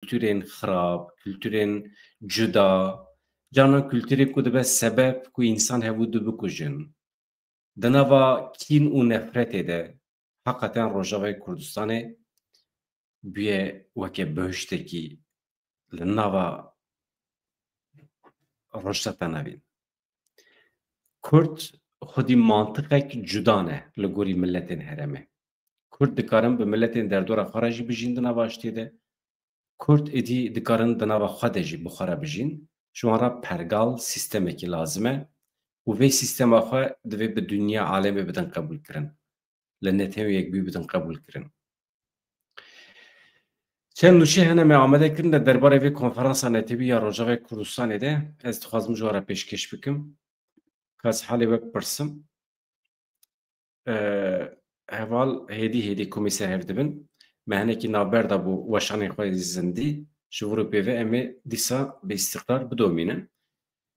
kültürün xarab, kültürün cüda, canan kültürü ku dibe sebep ku insan hevu dibe kujin. Denava kin û nefretê de hakikaten Rojavayê Kurdistanê bûye weke bihiştekî li nava rojta navîn. Kurd xwedî mantiqek cuda ne li gorî milletên herêmê. Kurd dikarin bi milletên derdora xwe re jî bijîn di nava aştiyê de. Kurd êdî dikarin di nava xwe de jî bi xwe re bijîn. Ji wan re pergal sîstemekî lazim e û vê sîstema xwe divê bi dunya alemê bidin qebûlkirin. Li netewê yekbûyî bidin qebûlkirin. Çend nûçe hene me amadekirin de derbarê vê konferansa netewî ya Rojavayê Kurdistanê de ez dixwazim ji wan re pêşkêş bikim. Kes halê we bipirsim. Heval hêdî komîser hev dibin. Me hinekî navber da bû weşanê xwe zindî ji vir û pêve em ê dîsa bi îstiqrar bidomînin.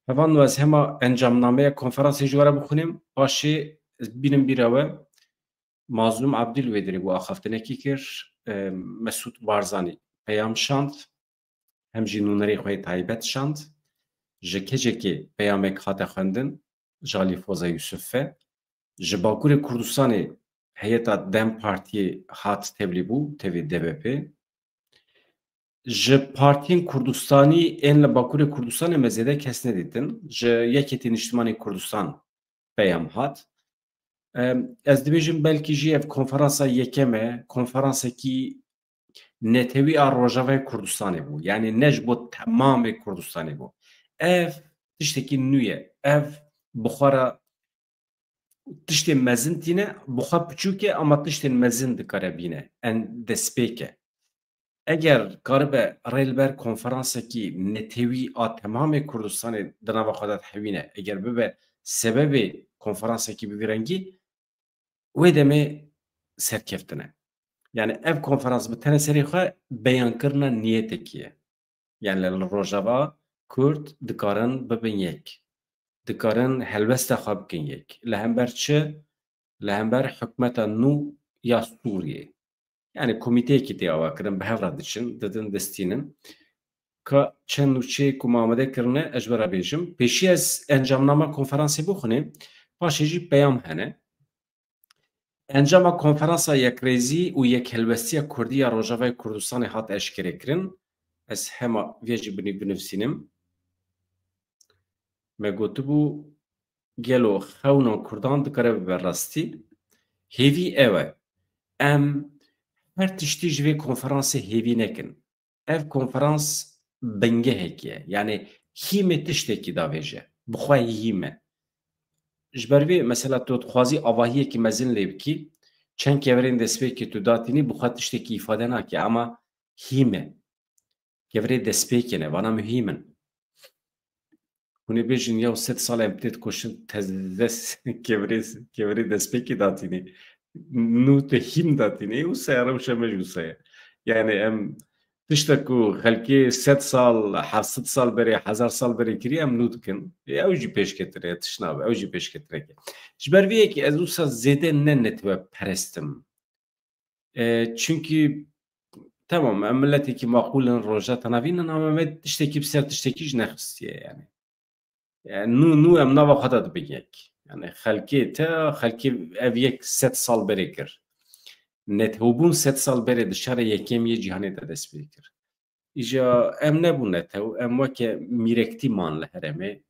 Hevan ez hema encamnameya konferansê ji we re bixwînim, paşê bînim bîra we Mazlûm Ebdîlwêdirê bû axaftinekî kir, Mesûd Barzanî peyam şand, hem jî nûnerê xwe yê taybet şand. Ji kecekê peyamek hate xwendin, ji alî Foza Yusuf ve ji Bakurê Kurdistanê heyeta Dem Partiyê hat tevlîbû, tevê DBP. Ji partiyên Kurdistanî ên li Bakurê Kurdistanê me zêde kes nedîtin. Ji Yekîtî Niştimanê Kurdistan peyam hat. Ez dibêjim belkî jî ev konferansa yekem e, konferansekî netewî a Rojavayê Kurdistanê bû. Yani ne ji bo temamê Kurdistanê bû. Ev tiştekî nû ye. Ev bi xwe re tiştên mezin tîne, bi xwe piçûk e ama tiştên mezin dikare bîne. En destpêk e. Eger karibe rê li ber konferansekî netewî a temamê Kurdistanê di nava xwe de hewîne, eger bibe sebebê konferansekî bi vî rengî, wê demê serkeftin e. Yani ev konferans bi tenê serê xwe beyankirina niyetekî ye. Yani li Rojava Kurd dikarin bibin yek. Dikarin helbesta xwe bikin yek. Li hember çi? Li hember hikûmeta nû ya Sûriyê. Yani komîteyekî tê ava kirin, bi hev re diçin, didin distînin. Ka çend nûçeyê ku me amade kirine ez ji we re bêjim. Pêşî ez encamnama konferansê bixwînim, paşê jî peyam hene. Encama konferansa yekrêzî û yekhelwestiya Kurdî ya Rojavayê Kurdistanê hat eşkêrekirin. Ez hema vê jî binivîsim. Me gotibû gelo xewna Kurdan dikare bibe rastî. Hêvî ew e. Em her tiştî ji vê konferansê hêvî nekin. Ev konferans bingehekî ye. Yani hîmê tiştekî davêje. Bi xwe hîme. Ji ber vê mesela tu dixwazî avahiyekî mezin lê bikî, çend keverên destpêkê tu datînî bi xwe tiştekî îfade nake ama hîme. Keverê destpêkê ne, vana mühîm in. Hûn ê bêjin ya sed sal em tê dikoşin keverê destpêkê datînî. Nû te hîm datînî wisa ye rewşa me jî wisa ye. Yani em tiştek ku xelkê sed sal, hevsed sal berê, hezar sal berê kiriye em nû dikin. Ew jî pêşketire, tiş nabe, ew jî pêşketirek e. Ji ber vê yekê ez wisa zêde nenetwe perestim. Çünkü tamam em milletekî maqûlin roja tenavînin ama me tiştekî bi ser tiştekî jî nexistiye yani. Yani nû em nava xwe de dibin yek. Yani xelkê te, xelkê ev yek sed sal berê kir. Netewbûn sed sal berê di şerê yekemiyê cîhanê de dest pê kir. İja em nebûn netew, em weke mîrektî man li herêmê.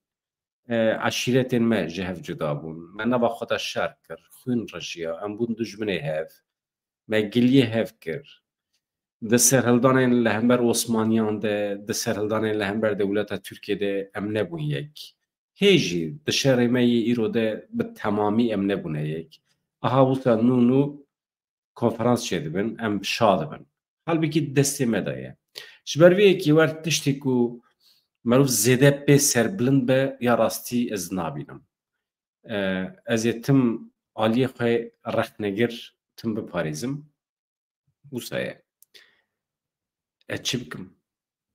Eşîretên me ji hev cuda bûn. Me nava xwe de şer kir, xwîn rejiya, em bûn dijminê hev. Me giliyê hev kir. Di serhildanên li hember Osmaniyan de, di serhildanên li hember dewleta Tirkiye de em nebûn yek. Hê jî di şerê me yê îro de bi temamî em nebûne yek. Aha wisa nû konferans çêdibin, em şa dibin. Halbikî destê me de ye. Ji ber vê yekî wer tiştê ku merov zêde pê serbilind be ya rastî ez nabînim. Ez ê tim aliyê xwe rexnegir tim biparêzim. Wisa ye. Ez çi bikim?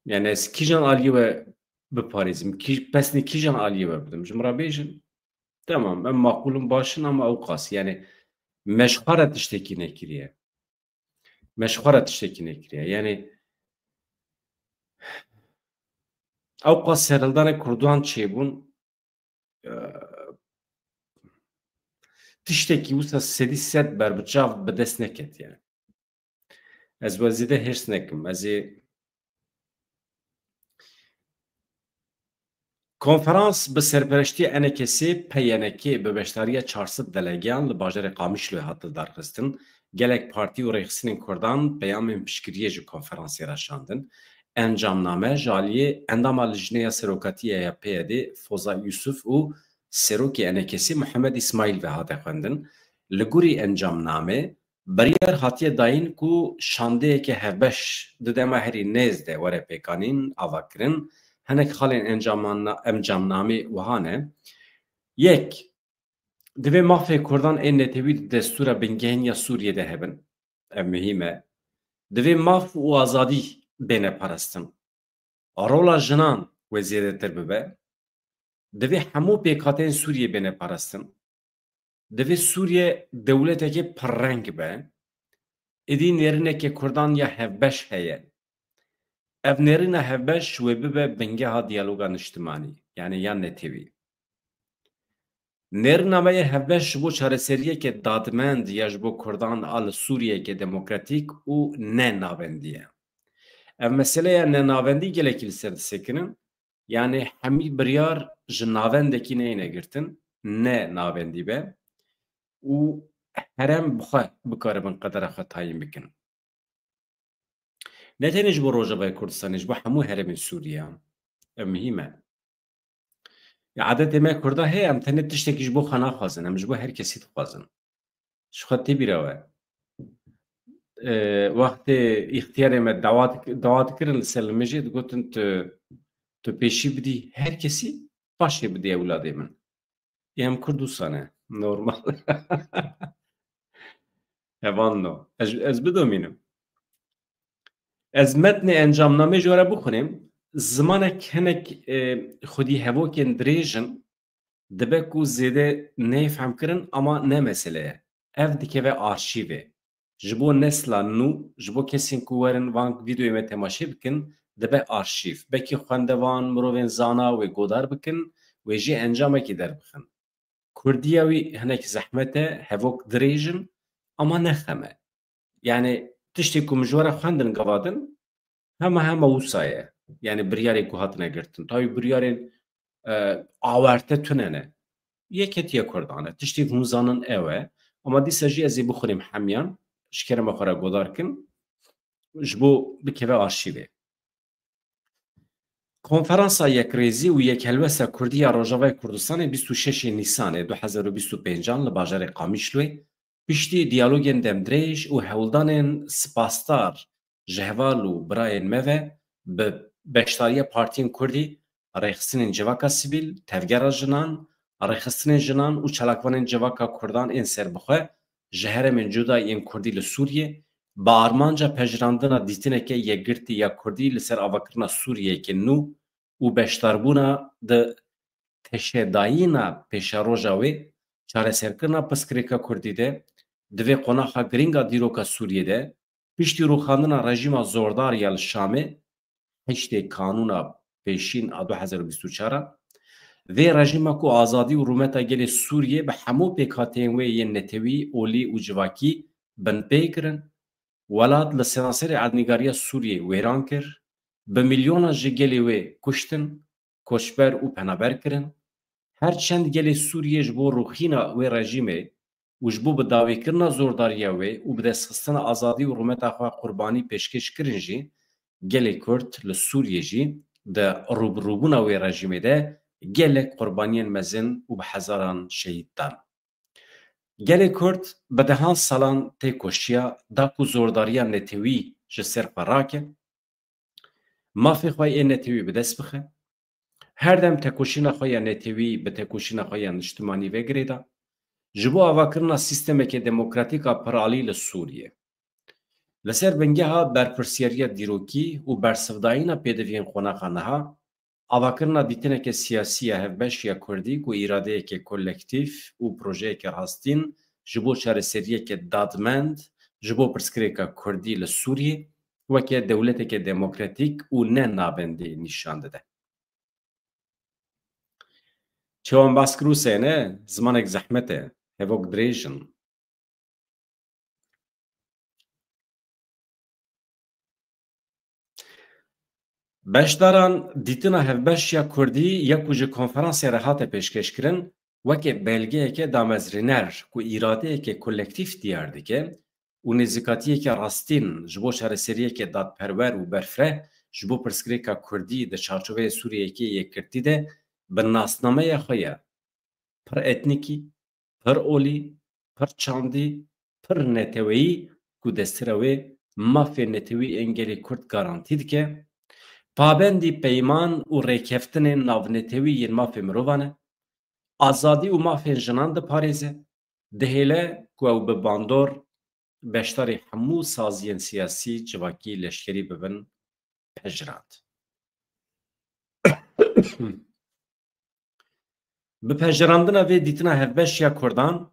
Yani ez kîjan aliyê we biparêzim? Pesnê kîjan aliyê we bidim? Ji min re bêjin. Tamam, em maqûlin baş in ama ew qas. Yani me ji xwe re tiştekî nekiriye. Me ji xwe re tiştekî nekiriye. Yani اوقا سرلدان کردوان چیبون تشتێکی وسە سەدی سەد بەربچاو بەدەست نەکەت یان ئەس وەزیدە هێرس نەکەم ئەزێ کۆنفەرانس بە سەرپەرشتی ئەنەکەسێ پەیەنەکێ بە بەشداریە 400 دەلەگیان لە باژەرە قامیشلۆ هاتە دارخستن gelek partî û rêxistinên Kurdan peyamên piştgiriyê ji konferansê re şandin. Encamname ji aliyê endama Lijneya Serokatiya ya PYD Foza Yusuf û Serokê Enekesî Muhemed İsmail ve hate xwendin. Li gorî encamname biryar hatiye dayîn ku şandeyeke hevbeş di dema herî nêz de were pêkanîn avakirin. Hinek xalên encamnamê wiha ne. Yek, divê mafê Kurdan ên netewî di destûra bingehîniya Sûriyê de hebin. Ev mihîm e. Divê maf û azadî bêne parastin. Rola jinan wê zêdetir bibe. Divê hemû pêkhateyên Sûriyê bêne parastin. Divê Sûriye dewleteke pirreng be. Êdî nêrîneke Kurdan ya hevbeş heye. Ev nêrîna hevbeş wê bibe bingeha diyaloga niştimanî, yani ya netewî. Nêrînameyê hevbeş ji bo çareseriyeke dadmend ya ji bo Kurdan a li Sûriyeke demokratîk û nenavendî ye. Ev meseleya nenavendî gelekî li ser disekinin, yani hemî biryar ji navendekî neyîne girtin, ne navendî be û herem bixwe bikaribin qedera xwe tayîn bikin. Ne tenê ji bo Rojavayê Kurdistanê, ji bo hemû heremên Sûriye. Ev mihîm e. Adetê me Kurda heye em tenê tiştekî ji bo xwe naxwazin, em ji bo her kesî dixwazin. Ji xwe tê bîra we. Wextê îxtiyarê me dawa dikirin li ser li mijê digotin tu pêşî bidî her kesî paşê bidî ewladê min. Em Kurdistan e. Normal. Hevan no. Ez bidomînim. Ez metnê encamnamê ji we re bixwînim. Zimanek hinek xwedî hevokên dirêjin dibe ku zêde neyfhemkirin ama ne mesele ye. Ev dikeve arşîvê. Ji bo nesla nû, ji bo kesên ku werin van vîdeoyê me temaşe bikin, dibe arşîv. Bekî xwendevan, mirovên zana wê godar bikin, wê jî encamekî derbixin. Kurdiya wî hinek zehmet e, hevok dirêjin ama nexeme. Yani tiştê ku min ji we re xwendin gavadin, hema wisa ye. Yani biryarê ku hatine girtin. Tawî biryarên awerte tune ne. Yeketiye Kurdan e. Tiştê hûn zanin ew e. Ama dîsa jî ez ê bixwînim hemyan, ji kerema xwe re godar kin, ji bo bikeve arşîvê. Konferansa Yekrêzî û Yekhelwesta Kurdî ya Rojavayê Kurdistanê 26 Nîsanê 2025 li bajarê Qamişloyê piştî diyalogên demdirêj û hewldanên spasdar ji heval û birayên me ve bi beşdariya partiyên Kurdî, rêxistinên civaka sivîl, tevgera jinan, rêxistinên jinan û çalakvanên civaka Kurdan ên serbixwe ji heremên cuda yên Kurdî li Sûriyê bi armanca pejirandina dîtineke yekgirtî ya Kurdî li ser avakirina Sûriyeyeke nû û beşdarbûna di teşedayîna pêşaroja wê çareserkirina piskirêka Kurdî de divê qonaxa girînga dîroka Sûriyê de piştî rûxandina rejîma zordar ya li Şamê heştê kanûna pêşîn a 2024 vê rejîma ku azadî û rûmeta gelê Sûriyê bi hemû pêkhateyên wê yên netewî, olî û civakî binpê kirin, welat li senaserê erdnîgariya Sûriyê wêran kir, bi milyonan ji gelê wê kuştin, koçber û penaber kirin, her çend gelê Sûriyê ji bo rûxîna wê rejîmê û ji bo bi dawîkirina zordariya wê û bi destxistina azadî û rûmeta xwe qurbanî pêşkêş kirin jî, gelê Kurd li Sûriyê jî di rûbirûbûna wê rejîmê de gelek qurbaniyên mezin û bi hezaran şehîd dan. Gelê Kurd bi dehan salan tê koşiya da ku zordariya netewî ji ser xwe rake, mafê xwe ê netewî bi dest bixe, her dem tekoşîna xwe ya netewî bi tekoşîna xwe ya niştimanî vegirê da, ji bo avakirina sîstemeke demokratîk a piralî li Sûriyê. Li ser bingeha berpirsyariya dîrokî û bersivdayîna pêdiviyên qonaxa niha, avakirina dîtineke siyasî ya hevbeş ya Kurdî ku îradeyeke kolektîv û projeyeke rastîn ji bo çareseriyeke dadmend ji bo pirsgirêka Kurdî li Sûriyê weke dewleteke demokratîk û ne navendê nîşan dide. چوان باسکرو سینه زمانك زحمته هفوك دريجن بشداران دیتنا هفبشیا کردی یک وجه کنفرانس راحت پیشکش کرن وکه بلگه که دامزرینر کو اراده که کلکتیف دیار دیگه و نزیکاتیه که راستین جبو شهر سریه که داد پرور و برفره جبو پرسکری که کردی ده چارچوبه سوریه که یک کرتی ده به ناسنامه خویه پر اتنیکی، پر اولی، پر چاندی، پر نتوی کو دستروی مافی نتوی انگلی کرد گارانتید که پابندی پیمان و ریکفتن ناونتوی ین مافی مروانه آزادی و مافی جنان ده پاریزه دهیله کو او به باندور بشتاری همو سازین سیاسی جواکی لشکری ببن پجرات به پجراندن وی دیتنا هفبشیا کردان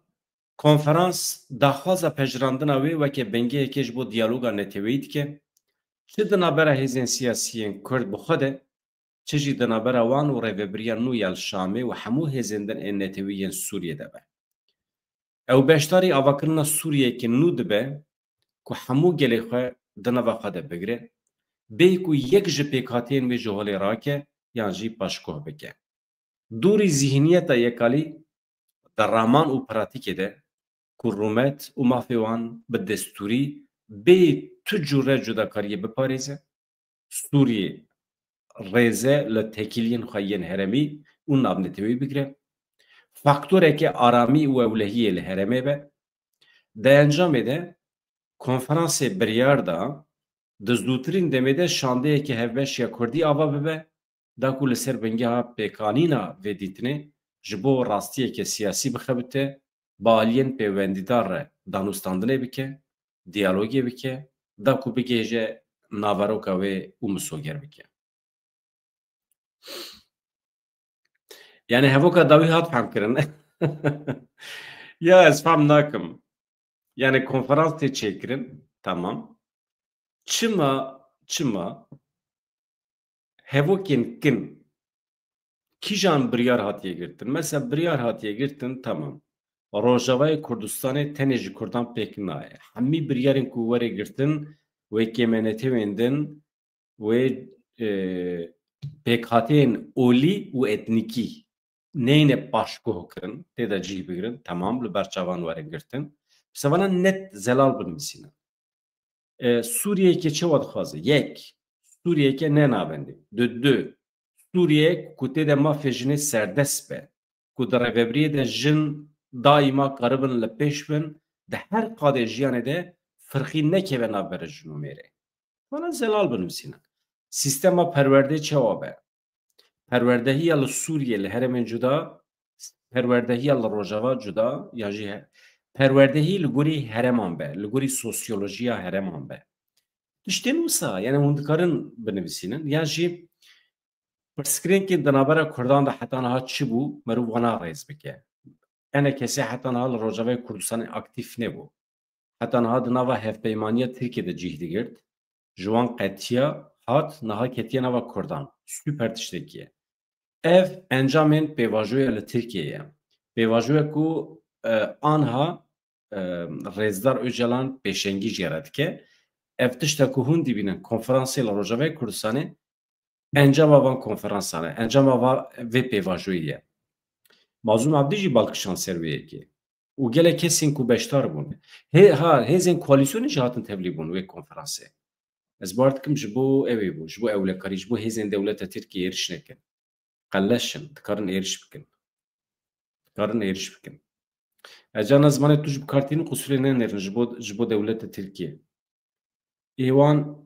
کنفرانس داخوازا پجراندنا وی وکه بنگه یکیش بو دیالوگا نتوید که چه دنابره هزین سیاسیین کرد بخوده چه جی دنابره وان و ریوبریا نو یال شامه و همو هزیندن این نتویین سوریه دبه او بشتاری آواکرنا سوریه که نو دبه که همو گلی خواه دنابه خواه بگره بی که یک جی پیکاتین وی جوهلی راکه یان جی پاشکوه بکه دوری ذهنیت یکالی در رامان و پراتیکه ده کورومت و مافیوان به دستوری به تو جوره جداکاریه بپاریزه سوریه ریزه لتکیلین خواهین هرمی اون نابنتوی بگره فاکتوره که آرامی و اولهیه لهرمه به ده انجام ده کنفرانس بریار دا دزدوترین دمیده شانده که هفش یا کردی آوا ببه دا کل سر بنگه ها پیکانینا و دیتنه جبو راستیه که سیاسی بخبته بالین پیوندیدار دانوستاندنه بکه دیالوگی بکه دا کو بگیجه ناوروکا و مسوگر بکه yani hevoka davi hat fهم kirin ya ez fهم nakim yani konferans te çekirin tamam hevokin kin kijan biryar hatiye girtin mesela biryar hatiye girtin tamam Rojavayê Kurdistanê tenê ji Kurdan pêk nayê. Hemî biryarên ku werê girtin wê kêmenetewên din wê pêkhatiyên olî û etnîkî neyne başguh kirin tê de cih bigirin temam li ber çavan were girtin sevana net zelal binivîsînin Sûriyeyê çi wa dixwaze yek Sûriyeyê ne navendî du Sûriye ku tê de mafê jinê serdest be ku di rêveberiyê de jin daima karibin li pêş bin di her qadê jiyanê de firqî nekeve navbera jin û mêrê wana zelal binivîsînin Sistema perwerdeyê çawa be perwerdehiya li Sûriye li heremên cuda perwerdehiya li Rojava cuda ya jî perwerdehî li gorî hereman be li gorî sosyolojiya hereman be tiştên wisa yani hûn dikarin binivîsînin ya jî pirsgirênkê di navbera Kurdan de heta niha çi bû merû wana rêz bike ene kesê heta niha li Rojavayê Kurdistanê aktîf nebû heta niha di nava hevpeymaniya Tirkiye de cih digirt ji wan qetiya hat niha ketiye nava Kurdan süper tiştekî ye ev encamên pêvajoya li Tirkiyeyê ye pêvajoya ku anha Rêzdar Öcalan pêşengî jê re dike ev tişta ku hûn dibînin konferansê li Rojavayê Kurdistanê encama van konferansan e encama vê pêvajoyê ye Mazlûm Abdî jî balkişan ser wê yekê û gelek kesên ku beşdar bûn hêzên koalîsyonê jî hatin tevlî bûn wê konferansê ez bar dikim ji bo evê bû ji bo ewlekarî ji bo hêzên dewleta Tirkiyê êriş nekin qeleşin dikarin êriş bikin Ecana zimanê tu ji bi kartînî qusulê nenerin ji bo dewleta Tirkiye êwan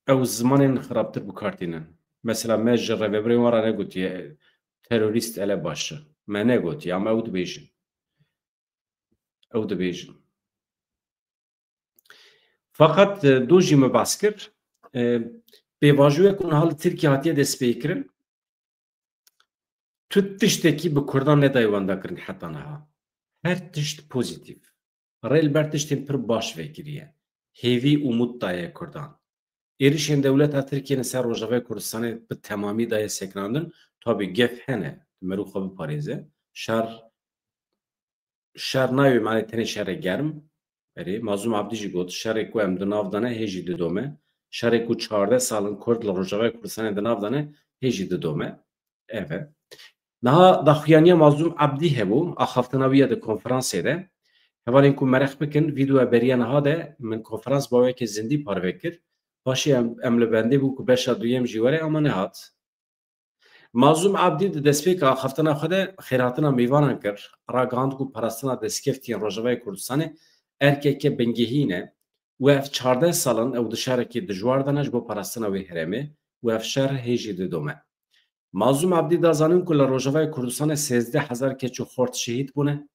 ew zimanên xirabtir bikartînin mesela me ji rêveberên we re negotiye terorîst ele baş e me negotiye ama ew dibêjin Fakat du jî me bas kir pêvajoyek ku niha li Tirkiye hatiye destpêkirin tu tiştekî bi Kurdan nedayê wenda kirin heta niha her tişt pozîtîv rê li ber tiştên pir baş vekiriye hêvî û mut daye Kurdan êrişên dewleta Tirkiyeyê ser Rojavayê Kurdistanê bi temamî daye sekinandin tabii gef hene meru xwe biparêze şer nayê malê tenê şerê germ berê Mazlûm Abdî jî got şerê ku em di nav dane hê jî didome şerê ku 14 salin Kurd li Rojavayê Kurdistanê di nav dane hê jî didome ev e niha daxuyaniya Mazlûm Abdî hebû axaftina wî ye di konferansê de hevalên ku merex bikin vîdyoya beriya niha de min konferans bawekê zindî parve kir paşê em li bendê bû ku beşa duyem jî were ama nehat Mazlûm Abdî di destpêka axaftina xwe de xêratina mêvanan kir ragihand ku parastina destkeftiyên Rojavayê Kurdistanê erkeke bingehîn e û ev 14 salin ew di şerekê dijwar dane ji bo parastina wê herêmê û ev şer hê jî didome Mazlûm Abdî da zanin ku li Rojavayê Kurdistanê 13,000 keç û xort şehîd bûne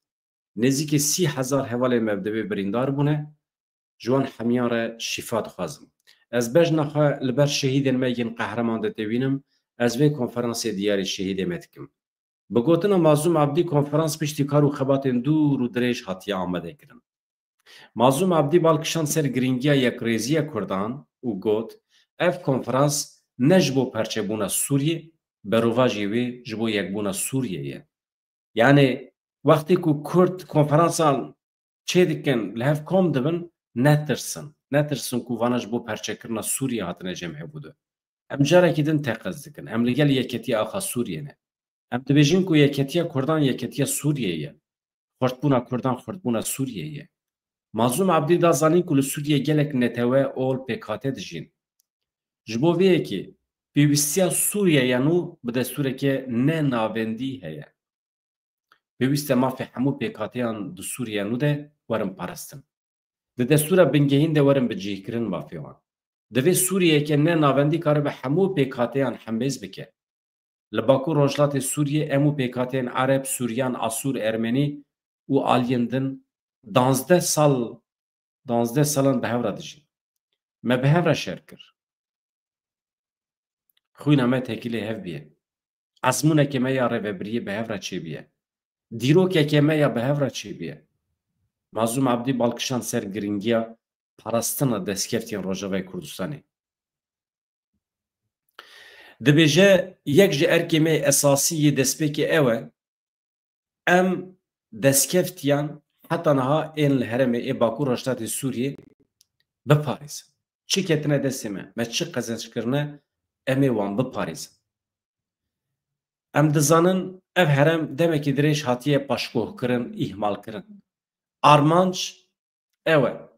nêzîkî 30,000 hevalên mevdevê birîndar bûne ji wan hemiyan re şîfa dixwazim ez bejna xwe li ber şehîdên me yên qehreman ditewînim ez vê konferansê diyarê şehîdê me dikim bi gotina Mazlûm Abdî konferans piştî kar û xebatên dûr û dirêj hatiye amadekirin Mazlûm Abdî balkişand ser girîngiya yekrêziya Kurdan û got ev konferans ne ji bo perçebûna Sûriyê berova jî wê ji bo yekbûna Sûriyê ye yani wextê ku Kurd konferansan çê dikin li hev kom dibin netirsin ku vana ji bo perçekirina Sûriyê hatine cem hebûde em carekî din teqez dikin em li gel yeketiya axa Sûriyê ne em dibêjin ku yeketiya Kurdan yeketiya Sûriyê ye xurtbûna Kurdan xurtbûna Sûriyê ye Mazlûm Abdî da zanîn ku li Sûriyê gelek netewe ol pêkhate dijîn ji bo vê yekê pêwîstiya Sûriyeya nû bi destûrekê ne navendî heye pêwîst e mafê hemû pêkhateyan di Sûriya nû de werin parastin di destûra bingehîn de werin bicihkirin mafê wan divê Sûriyeyeke ne navendî karibe hemû pêkhateyan hembêz bike li Bakur Rojhilatê Sûriyê hemû pêkhateyên Ereb, Sûriyan, Asûr, Ermenî û aliyên din 12 salan bi hevra dijîn me bi hevra şer kir xwîna me tekîlê hev bîye ezmûneke me ya rêvebiriyê bi hevra çêbîye dîrokeke me ya bi hevra çêbîye Mazlûm Abdî balkişand ser girîngiya parastina destkeftiyên Rojavayê Kurdistanê dibêje yek ji erkê me esasî yê destpêkê ew e em destkeftiyan heta niha ên li herêmê ê Bakur Rojhilatê Sûriyê biparêzin çi ketine destê me çi qezençkirine em ê wan biparêzin em dizanin ev herem demekî dirêj hatiye paşguhkirin îhmalkirin armanc ew e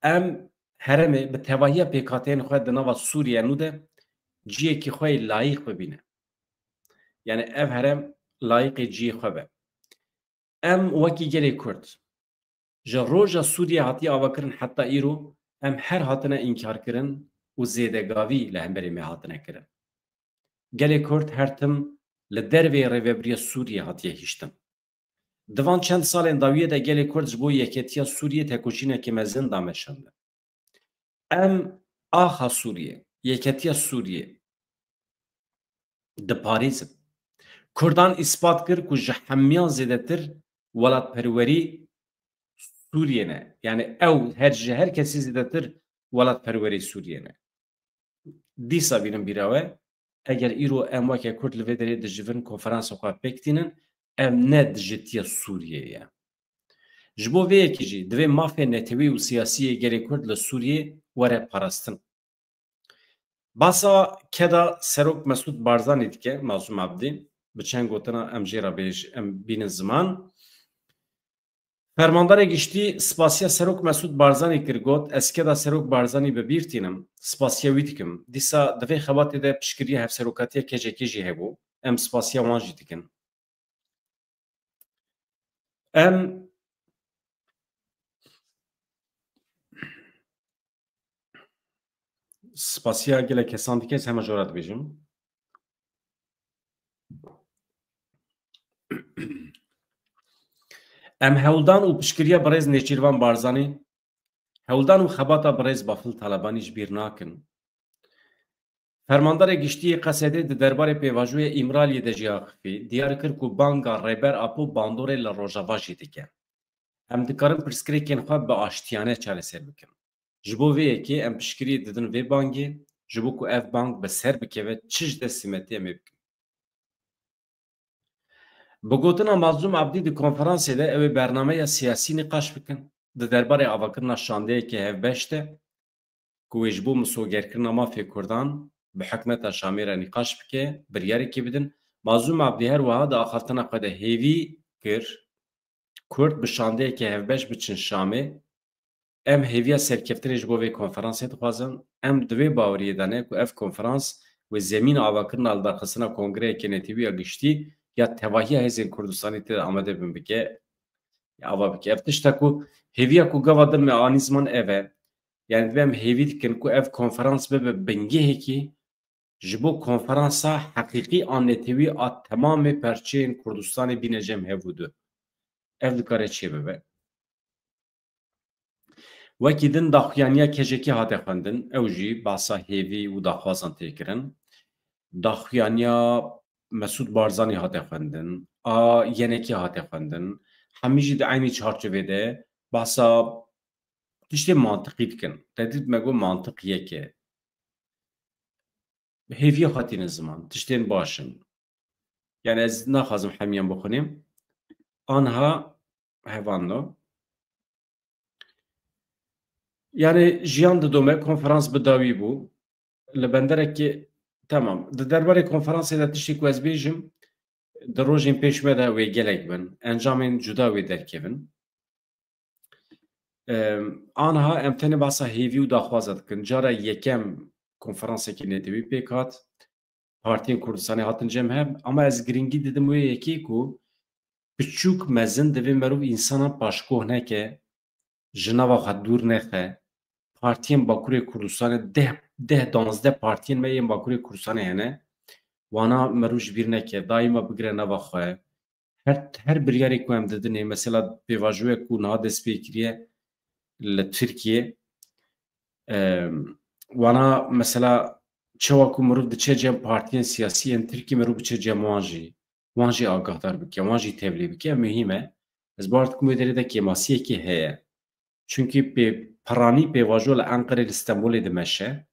em herêmê bi tevahiya pêkhateyên xwe di nava Sûriye nû de ciyekî xwe layîq bibîne yani ev herem layîqê ciyê xwe be em wekî gelê Kurd ji roja Sûriye hatiye avakirin heta îro em her hatine înkarkirin û zêdegavî li hemberî me hatine kirin gelê Kurd her tim li dervê rêveberiya Sûriye hatiye hîştin di van çend salên dawiyê de gelê Kurd ji bo yeketiya Sûriye tekoçînekê mezin da meşandin em axa Sûriye yeketiya Sûriye diparêzin Kurdan îspat kir ku ji hemiyan zêdetir welatperwerî Sûriye ne yani ew ji her kesî zêdetir welatperwerî Sûriye ne dîsa bînin bîra we eger îro em weke Kurd li vê derê dijivin konferansa xwe pêktînin ev ne dijitiya Sûriyê ye ji bo vê yekî jî divê mafê netewî û siyasiyê gelê Kurd li Sûriyê were parastin basa keda Serok Mesûd Barzanî dike Mazlûm Abdî bi çend gotina em jê re em bînin ziman Fermandarê giştî spasiya Serok Mesûd Barzanî kir got ez keda Serok Barzanî bibîrtînim spasiya wî dikim dîsa divê xebatê de piştgiriya hevserokatiya kecekê jî hebû em spasiya wan jî dikin em spasiya gelek kesan dike ez hema jora dibêjim em hewldan û piştgiriya Birêz Nêçîrvan Barzanî hewldan û xebata Birêz Bafil Talebanî ji bîr nakin Fermandarê giştî Qesedê di derbarê pêvajoya Îmraliyê de jî axivî diyar kir ku banga rêber Apo bandorê li Rojava jî dike em dikarin pirsgirêkên xwe bi aştiyane çareser bikin ji bo vê yekê em piştgirî didin vê bangê ji bo ku ev bang bi ser bikeve çi ji destê me tê em ê bikin بگوتنا مظلوم عبدی دی کنفرانسی ده اوی برنامه سیاسی نقاش بکن ده درباره آواکرنا شانده که هف بشته که ویجبو مسوگرکرنا مافی کردان به حکمت شامی را نقاش بکه بریاری که بدن مظلوم عبدی هر وها ده آخرتنا قده هیوی کر کرد به شانده که هف بش بچن شامی ام هیویا سرکفتنش بو وی کنفرانسی دخوازن ام دوی باوری دانه که اف کنفرانس و زمین آواکرنا الدرخصنا کنگره که نتیوی اگشتی یا تواهی هزین کردستانی تی آمده بین بکه اوا بکه افتشتا کو هیویا کو گوا دم آنیزمان اوه yani bem hêvî dikin ku ev konferans bibe bingehekî ji bo konferansa heqîqî an netewî a temamê perçeyên Kurdistanê bîne jem hevûdû. Ev dikare çê bibe. Wekî din daxuyaniya kejekî hate xwendin, ew jî basa hêvî û daxwazan tê kirin. Daxuyaniya Mesûd Barzanî hate xwendin, a yenekî hate xwendin. Hemî jî di aynî çarçovê de basa tiştê mantiqî dikin. Te me got mantiq yeke. Hêviya hatîne ziman, tiştên baş in. Yani ez naxwazim hemiyan bixwînim. Anha hevano. Yani jiyan didome konferans bi dawî bû. Li benderekî tamam. Di derbarê konferansê de tiştê ku ez bêjim di rojên pêş me de wê gelek bin. Encamên cuda wê derkevin. Anha em tenê basa hêvî û daxwaza dikin. Cara yekem konferansekî netewî pêk hat. Partiyên Kurdistanê hatin cem hev ama ez giringî didim wê yekê ku piçûk mezin divê merov însanan paşgoh neke, ji nava xwe dûr nexe. Partiyên Bakurê Kurdistanê deh danzdeh partiyên me yên Bakurê Kurdistanê hene. Wana merov ji bîr neke, daîma bigire nava xwe. Her biryarê ku em didinê, mesela pêvajiyek ku niha dest pê kiriye li Tirkiye, wana mesela çawa ku mirov diçe cem partiyên siyasî yên Tirkiye mirov biçe cem wan jî agahdar bike, wan jî tevlî bike, ev mühîm e. Ez bar dikim wê derê de kêmasiyekê heye. Çünkü piranî pêvajo li Enqerê li Stenbolê dimeşe,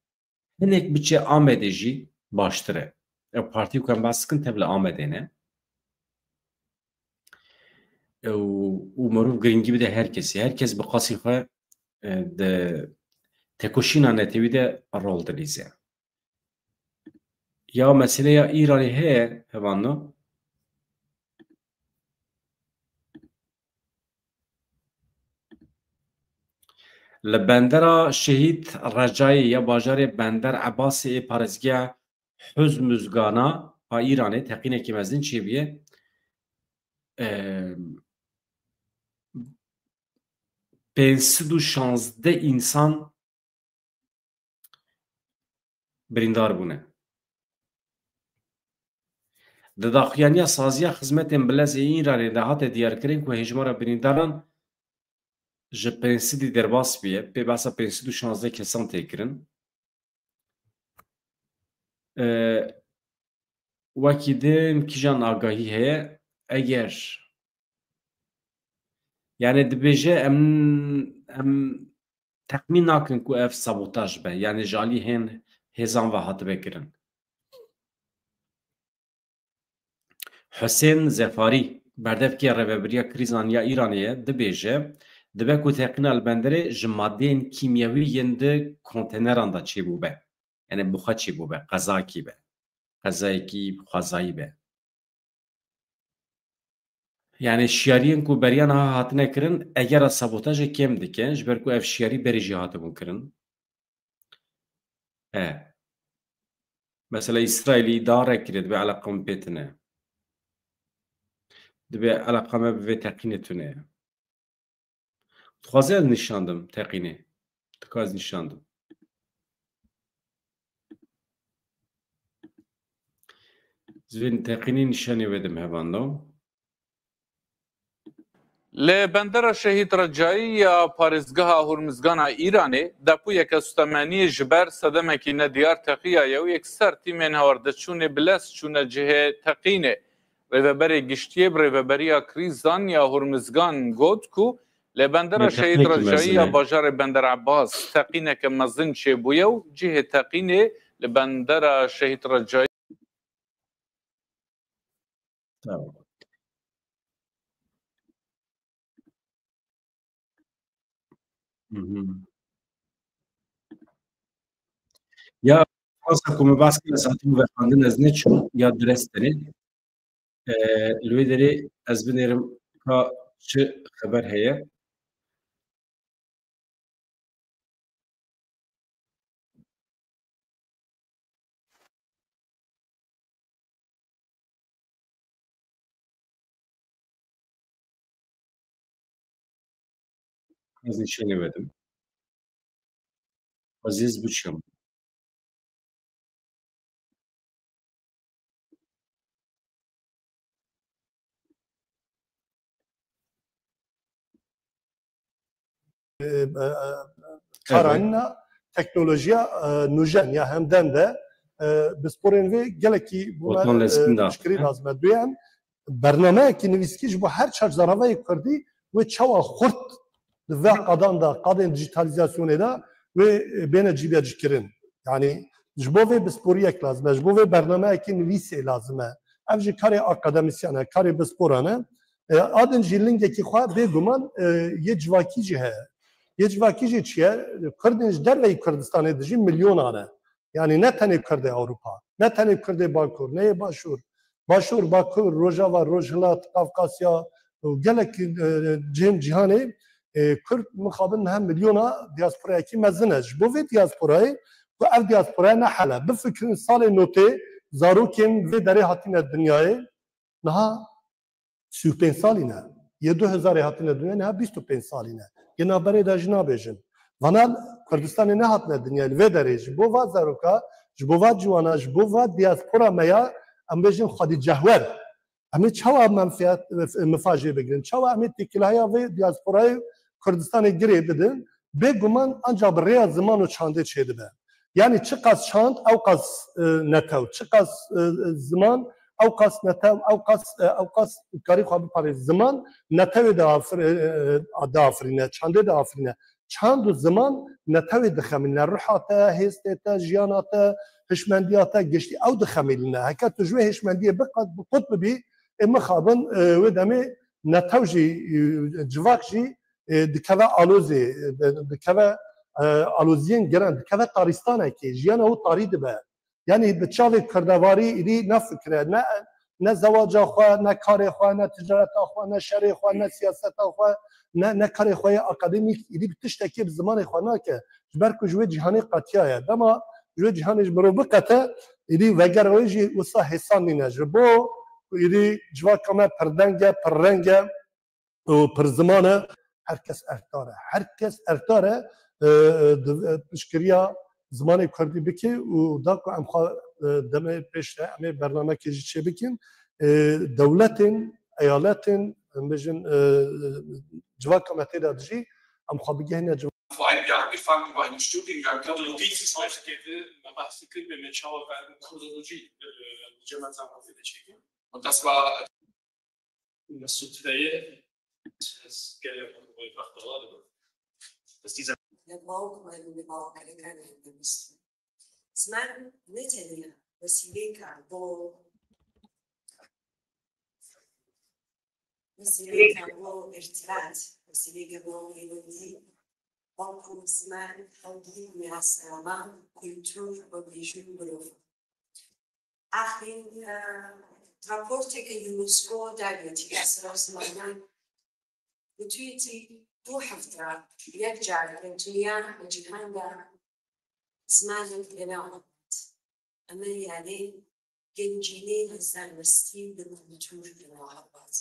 hinek biçe Amedê jî baştir e. Ev partî ku em bas dikin tev li Amedê ne. û mirov giringî bide herkesî. Herkes bi qasî xwe di tekoşîna netewî de rol dilîze. Ya meseleya İranê heye hevano. Li bendera Şehîd Recayê ya bajarê Bender Ebasê ê parêzgeha Huzmuzgana a İranê teqînekî mezin çêbûye. Pênsid û şanzdeh însan birîndar bûne. Di daxuyaniya saziya xizmetên bilezê İranê de hate diyarkirin ku hejmara birîndaran ji pênsidî derbas bûye. Pê besa pênsid û şanzdeh kesan tê kirin. Wekî din kîjan agahî heye eger yani dibêje em texmîn nakin ku ev sabotaj be, yani ji alî hên hêzan ve hatibe kirin. Hüseyin Zefarî, berdevkê Rêveberiya Krîzan ya Îranê dibêje dibe ku teqîna li Benderê ji maddeyên kîmyewî di konteneran da çêbûbe. Yani buxa çêbûbe, qezakî be. Qezayekî xwezayî be. Yani şiyariyên ku beriyan ha hatine kirin eger a sabotajê kêm dikin ji ber ku ev şiyarî berê jî hatibûn kirin. Mesela İsraîlî darek kiriye dibe eleqa min pê tune. Dibe eleqa me bi vê teqînê tune ye. Dixwaze ez nîşandim teqînê. Dika ez nîşandim. Ez vê teqînê nîşanê vedim hevanda. Li bendera Şehîd Recayî ya parêzgeha Hurmizgana Îranê depûyeke Sutemeniyê ji ber sedemekî nediyar teqiyaye û yekser tîmên hawardeçûnê bi les çûne cihê teqînê. Rêveberê giştiyê bi Rêveberiya Krîzan ya Hurmizgan got ku li bendera Şehîd Recayî ya bajarê Bender Abbas teqîneke mezin çêbûye û cihê teqînê li bendera Şehîd Recayî. Tamam. Ya Fransa ku me bas kir ez hatibû vexandin ez neçûm ya direstê li wê derê ez binêrim ka çi xeber heye. Ez nîşanê vedim. Aziz biçim. Karayna teknolojiya nujen ya hemden de bisporên vê gelekî müşkilî lazim e. Duyem bernameyekî nivîskî ji bo her çar zaravayê Kurdî wê çawa xurt di ve qadan da qadên dijitalizasyonê de wê bêne cîbecîkirin. Yani ji bo vê bisporiyek lazim e, ji bo vê bernameyekî nivîsê lazim e. Ev jî karê akademisyen e, karê bisporan e. Adin jî lingekî xwe bêguman yê civakî jî heye. Yê civakî jî çi ye? Kurdên ji derveyî Kurdistanê de jî milyonan e. Yani ne tenê Kurdê Ewropa, ne tenê Kurdê Bakur, neyê Başûr. Başûr, Bakur, Rojava, Rojhilat, Kafkasya, gelekî cihên cîhanê Kurd mixabin hem milyona diasporayekî mezin e. Ji bo vê diasporayê ku ev diasporaya nehele. Bifikirin salê notê zarokên vê derê hatîne dinyayê niha 35 salî ne. Yê 2000 hatîne dinyayê niha 25 salî ne. Yê naberê de jî nabêjin. Vana Kurdistanê nehatine dinyayê vê derê ji bo va zaroka, ji bo va ciwana, ji bo va diaspora me ya em bêjin xwedî cehwer. Em ê çawa menfiyat mifajê bigirin. Çawa em ê têkilaya vê diasporayê Kurdistanê girê bidin, bêguman anca bi rêya ziman û çandê çêdibe. Yani çi qas çand ew qas netew, çi qas ziman ew qas netew, ew qas karî xwe biparêz. Ziman netewê de afirîne, çandê de afirîne. Çand û ziman netewê dixemîne. Ruha te, hêstê te, jiyana te, hişmendiya te, geştî ew dixemîne. Heke tu ji wê hişmendiyê biqut bibî, ê mixabin wê demê netew jî civak jî dikeve alozê, dikeve aloziyên giran, dikeve taristanekê, jiyana û tarî dibe. Yani bi çavê kirdevarî êdî nefikire, ne zewaca xwe, ne karê xwe, ne ticareta xwe, ne şerê xwe, ne siyaseta xwe, ne karê xwe akademîk êdî bi tiştekê bi zimanê xwe nake. Ji ber ku ji wê cîhanê qetiya ye. Dema ji wê cîhanê ji mirov biqete, êdî veger wê jî wisa hêsan nîne. Ji bo êdî civaka me pirdeng e, pirreng e û pirziman e. Herkes erkdar e. Herkes erkdar e piştgiriya zimanê Kurdî bike û da ku em xwe demê pêş de em ê bernamekê jî çê bikin. Dewletên, eyaletên bêjin civaka me tê de dijî em xwe bigihîne vor einem Jahr angefangen über einen Studiengang Kurdologie. Das heute geht, man macht es mit Schauerwerken Kurdologie, gemeinsam auf der Tschechien. Und das war das so today. Das geht ja einfach da. Dass dieser زمان نتنيا وسيلة كاربو ارتباط وسيلة كاربو يلودي بانكو زمان حوضي ميراث العلماء كولتور وبيجون بروف آخر راپورتی که یونسکو دریاتی اسرار زمانان بتویتی 2 هفته یک جای دنیا و جهان در زمان بناهات اما یعنی گنجینه زرمستی به کلتور بناهات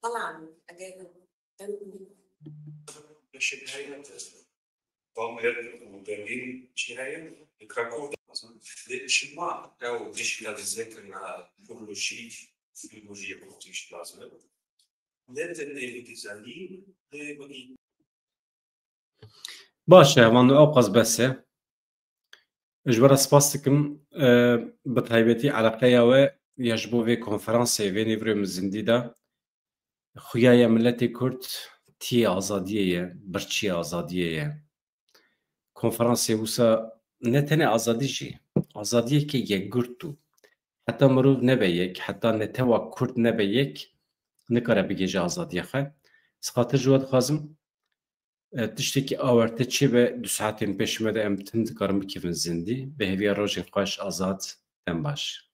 طبعا اگر شبهاية ضمير وبرلين شهاية كراكو الاجتماع أو ديشنا الذكر كل شيء في الوجيه بوتيش لازم لازم الجزائريين بني باشه وان اوقز بسه اجبر سپاس دکم به تایبەتی علاقەیە و یەژبۆ vê konferansê vê nêvrê zindî de xuyaya milletê Kurd tiyê azadiyê ye, birçîya azadiyê ye. Konferansê wisa ne tenê azadî jî, azadiyekê yekgurt û heta mirov nebe yek, heta netewa Kurd nebe yek, nikare bigêje azadiya xwe. Sixatir ji we dixwazim tiştekî awarte çê ve 2 saatên pêşî me de em tim dikarin bikevin zindî bi hêviya rojên xweş azad dem baş.